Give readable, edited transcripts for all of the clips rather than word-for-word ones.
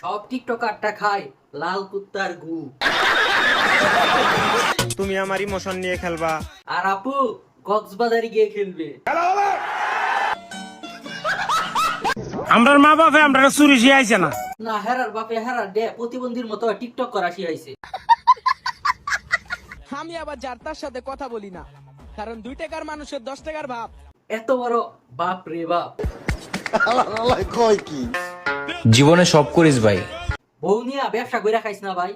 সব টিকটকারটা খায় লাল কুত্তার গু। তুমি আমার ইমোশন নিয়ে খেলবা আর আপু কক্সবাজারে গিয়ে খেলবে। আমরার মা বাপে আমরা চুরি শিখাইছে না। না হেরার বাপে হেরার দে প্রতিবন্ধীর মতো টিকটক করা শিখাইছে। আমি আবার যার তার সাথে কথা বলি না, কারণ 2 টাকার মানুষের 10 টাকার ভাব। এত বড় বাপ রে বাপ। জীবনে সব করিস ভাই, বউ নিয়া ব্যবসা কইরা খাইস না ভাই।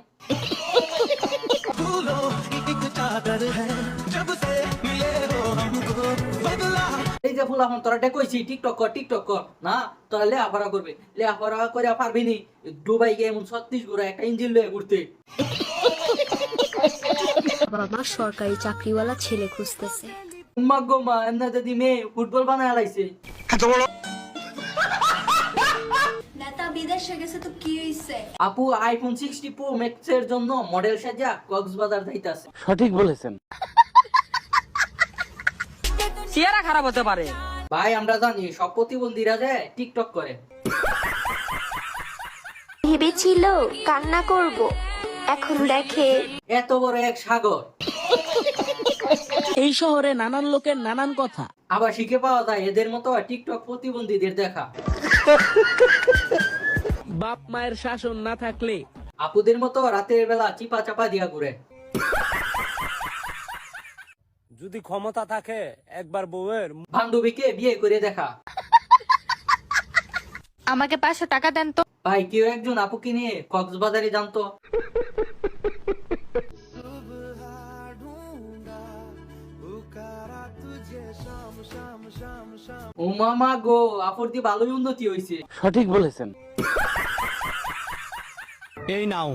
এই যে ফুলাফোন তোরা কইছি টিকটক কর না, তোরা লেখাপড়া করবে, লেখাপড়া করে পারবি নি দুবাই গিয়ে এমন 36 ঘুরা একটা ইঞ্জিন লয়ে ঘুরতে। বাবা সরকারি চাকরিওয়ালা ছেলে খুঁজতেছে। উম্মা গো মা এমনা যদি মেয়ে ফুটবল বানায় আলাইছে। নেতা বিদেশে গেছে তো কি হইছে? আপু আইফোন 60 প্রো ম্যাক্স এর জন্য মডেল সাজা কক্সবাজার যাইতাছে। সঠিক বলেছেন। চেহারা খারাপ হতে পারে ভাই আমরা জানি সব প্রতিবন্ধীরা যায় টিকটক করে। ভেবেছিল কান্না করব, এখন দেখে এত বড় এক সাগর। এই শহরে নানান লোকের নানান কথা। আবার শিখে পাওয়া যায় এদের মতো টিকটক প্রতিবন্ধীদের দেখা। বাপ মায়ের শাসন না থাকলে আপুদের মতো রাতের বেলা চিপা চাপা দিয়া ঘুরে। যদি ক্ষমতা থাকে একবার বউয়ের বান্ধবীকে বিয়ে করে দেখা। আমাকে 500 টাকা দেন তো। ভাই কেউ একজন আপুকে নিয়ে কক্সবাজারে জানতো। ও মামা গো আপুর দিয়ে ভালোই উন্নতি হয়েছে। সঠিক বলেছেন। এই নাও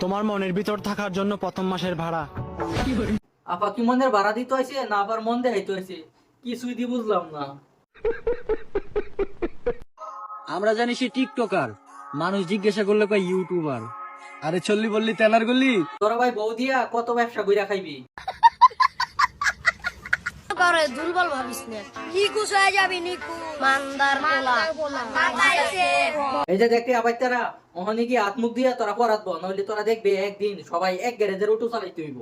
তোমার মনের ভিতর থাকার জন্য প্রথম মাসের ভাড়া। আপা কি মনের ভাড়া দিতে হয়েছে না আবার মন দেখাইতে হয়েছে কিছুই দি বুঝলাম না। আমরা জানি সে টিকটকার, মানুষ জিজ্ঞাসা করলে কয় ইউটিউবার। আরে চল্লি বললি তেনার গল্লি। তোরা ভাই বউ দিয়া কত ব্যবসা কইরা খাইবি। করে দুর্বল ভাবিস না, নিকু হয়ে যাবি নিকু মানদার পোলা বাবাইছে। এই যে দেখতে আবার তারা ওখানে কি হাত মুখ দিয়া তোরা পরাতবো, নইলে তোরা দেখবে একদিন সবাই এক গ্যারেজের অটো চালাইতে হইব।